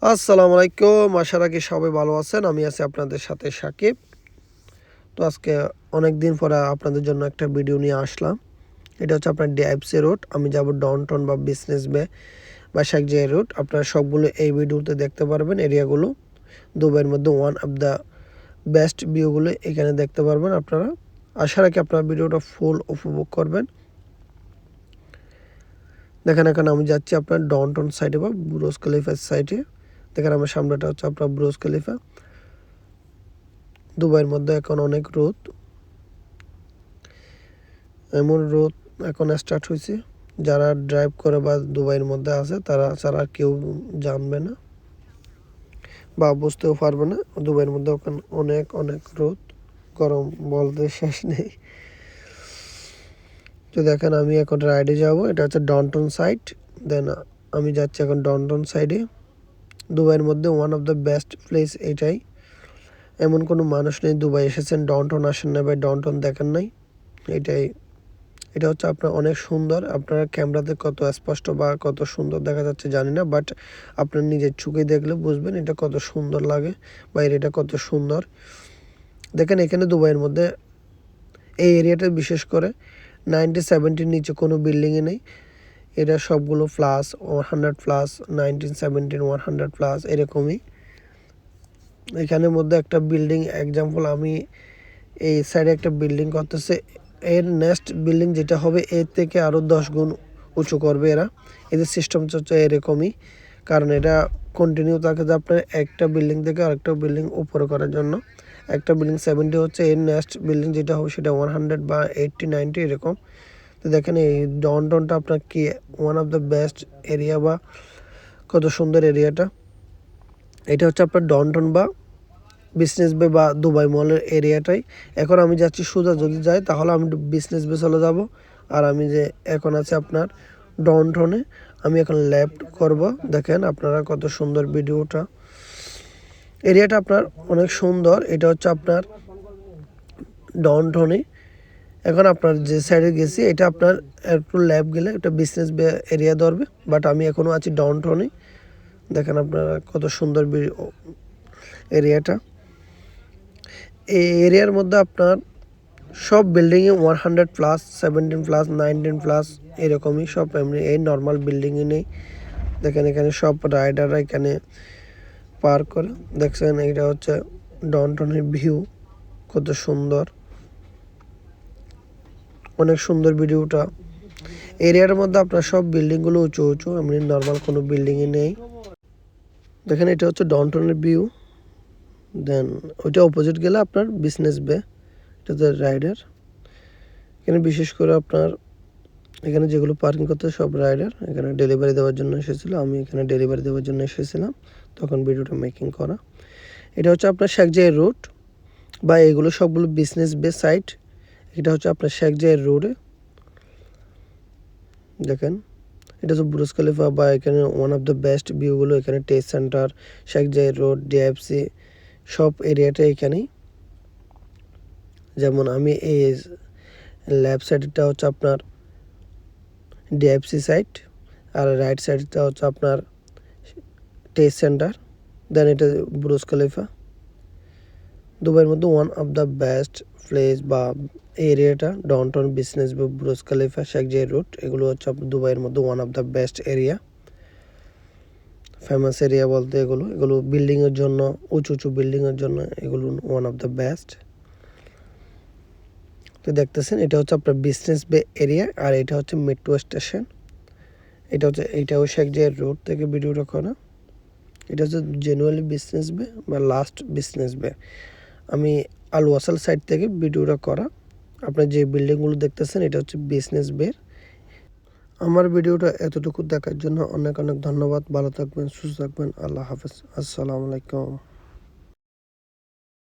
আসসালামু আলাইকুম। আশা রাখি সবাই ভালো আছেন। আমি আছি আপনাদের সাথে সাকিব। তো আজকে অনেক দিন পরে আপনাদের জন্য একটা ভিডিও নিয়ে আসলাম। এটা হচ্ছে আপনার ডিএফসি রোড। আমি যাব ডাউনটাউন বা বিজনেস বে বা শেখজাই রোড। আপনারা সবগুলো এই ভিডিওতে দেখতে পারবেন। এরিয়াগুলো দুবাইয়ের মধ্যে ওয়ান অফ দ্য বেস্ট ভিউগুলো এখানে দেখতে পারবেন আপনারা। আশা রাখি আপনারা ভিডিওটা ফুল উপভোগ করবেন। দেখেন এখানে আমি যাচ্ছি আপনার ডাউনটাউন সাইডে বা বুরজ খলিফার সাইডে। দেখেন আমার সামনেটা হচ্ছে আপনার বুরজ খলিফা। দুবাইয়ের মধ্যে এখন অনেক রোদ, এমন রোদ এখন স্টার্ট হয়েছে, যারা ড্রাইভ করে বা দুবাইয়ের মধ্যে আছে তারা ছাড়া আর কেউ জানবে না বা বুঝতেও পারবে না। দুবাইয়ের মধ্যে এখন অনেক অনেক রোদ, গরম বলতে শেষ নেই। তো দেখেন আমি এখন রাইডে যাব। এটা হচ্ছে ডাউনটাউন সাইড। দেন আমি যাচ্ছি এখন ডাউনটাউন সাইডে। দুবাইয়ের মধ্যে one of the best place এটাই। এমন কোনো মানুষ নেই দুবাই এসেছেন ডাউনটাউন আসেন না বা ডাউনটাউন দেখেন নাই। এটাই, এটা হচ্ছে আপনার অনেক সুন্দর। আপনারা ক্যামেরাতে কত স্পষ্ট বা কত সুন্দর দেখা যাচ্ছে জানি না, বাট আপনার নিজের চোখে দেখলে বুঝবেন এটা কত সুন্দর লাগে বা এরিয়াটা কত সুন্দর। দেখেন এখানে দুবাইয়ের মধ্যে এই এরিয়াটা বিশেষ করে 1970 নিচে কোনো বিল্ডিংই নেই। এটা সবগুলো প্লাস 100 প্লাস, 1917 100 প্লাস এরকমই। এখানের মধ্যে একটা বিল্ডিং এক্সাম্পল, আমি এই সাইডে একটা বিল্ডিং করতেছে, এর নেক্সট বিল্ডিং যেটা হবে এর থেকে আরও 10 গুণ উঁচু করবে এরা। এদের সিস্টেম হচ্ছে এরকমই, কারণ এটা কন্টিনিউ থাকে যে আপনার একটা বিল্ডিং থেকে আরেকটা বিল্ডিং উপরে করার জন্য। একটা বিল্ডিং 70 হচ্ছে, এর নেক্সট বিল্ডিং যেটা হবে সেটা 100 বা 80 90 এরকম। তো দেখেন এই ডাউনটাউনটা আপনার কি one of the best area বা কত সুন্দর এরিয়াটা। এটা হচ্ছে আপনার ডাউনটাউন বা বিজনেস বে বা দুবাই মলের এরিয়াটাই। এখন আমি যাচ্ছি সোজা, যদি যাই তাহলে আমি বিজনেস বে চলে যাব। আর আমি যে এখন আছি আপনার ডাউনটাউনে, আমি এখন লেফট করব। দেখেন আপনারা কত সুন্দর ভিডিওটা, এরিয়াটা আপনার অনেক সুন্দর। এটা হচ্ছে আপনার ডাউনটাউনে। এখন আপনার যে সাইডে গেছি এটা আপনার একটু লেফট গেলে একটা বিজনেস বে এরিয়া ধরবে, বাট আমি এখনও আছি ডাউনটাউনে। দেখেন আপনারা কত সুন্দর এরিয়াটা। এই এরিয়ার মধ্যে আপনার সব বিল্ডিংয়ে 100 প্লাস, 17 প্লাস, 19 প্লাস এরকমই সব, এমনি এই নর্মাল বিল্ডিংয়ে নেই। দেখেন এখানে সব রাইডাররা এখানে পার্ক করে। দেখছেন এটা হচ্ছে ডাউনটাউনের ভিউ, কত সুন্দর, অনেক সুন্দর ভিডিওটা। এরিয়ার মধ্যে আপনার সব বিল্ডিংগুলো উঁচু উঁচু, এমনি নর্মাল কোনো বিল্ডিংই নেই। দেখেন এটা হচ্ছে ডাউনটাউনের ভিউ। দেন ওইটা অপোজিট গেলে আপনার বিজনেস বে, এটাতে রাইডার। এখানে বিশেষ করে আপনার এখানে যেগুলো পার্কিং করতে সব রাইডার এখানে ডেলিভারি দেওয়ার জন্য এসেছিলো। আমি এখানে ডেলিভারি দেওয়ার জন্য এসেছিলাম, তখন ভিডিওটা মেকিং করা। এটা হচ্ছে আপনার শেখজাই রোড বা এগুলো সবগুলো বিজনেস বে সাইট। এটা হচ্ছে আপনার শেখজাই রোডে। দেখেন এটা হচ্ছে বুরজ খলিফা বা এখানে ওয়ান অফ দ্য বেস্ট ভিউগুলো। এখানে টেস্ট সেন্টার, শেখজাই রোড, ডিএফসি সব এরিয়াটা এখানেই। যেমন আমি এই লেফট সাইডটা হচ্ছে আপনার ডিএফসি সাইট, আর রাইট সাইডটা হচ্ছে আপনার টেস্ট সেন্টার। দেন এটা বুরজ খলিফা। দুবাইয়ের মধ্যে one of the best place বা এরিয়াটা ডাউনটাউন বিজনেস বা বুরজ খলিফা, শেখজাই রোড, এগুলো হচ্ছে দুবাইয়ের মধ্যে one of the best area, famous area বলতে এগুলো এগুলো বিল্ডিংয়ের জন্য, উঁচু উঁচু বিল্ডিংয়ের জন্য এগুলো ওয়ান অফ দ্য বেস্ট। তো দেখতেছেন এটা হচ্ছে আপনার বিজনেস বে এরিয়া, আর এটা হচ্ছে মেট্রো স্টেশন। এটাও শেখজাই রোড থেকে ভিডিওটা করা। এটা হচ্ছে জেনুয়ালি বিজনেস বে বা লাস্ট বিজনেস বে। আমি আল ওয়াসাল সাইড থেকে ভিডিওটা করা। আপনার যে বিল্ডিংগুলো দেখতেছেন এটা হচ্ছে বিজনেস বের। আমার ভিডিওটা এতটুকু দেখার জন্য অনেক অনেক ধন্যবাদ। ভালো থাকবেন, সুস্থ থাকবেন। আল্লাহ হাফেজ। আসসালামু আলাইকুম।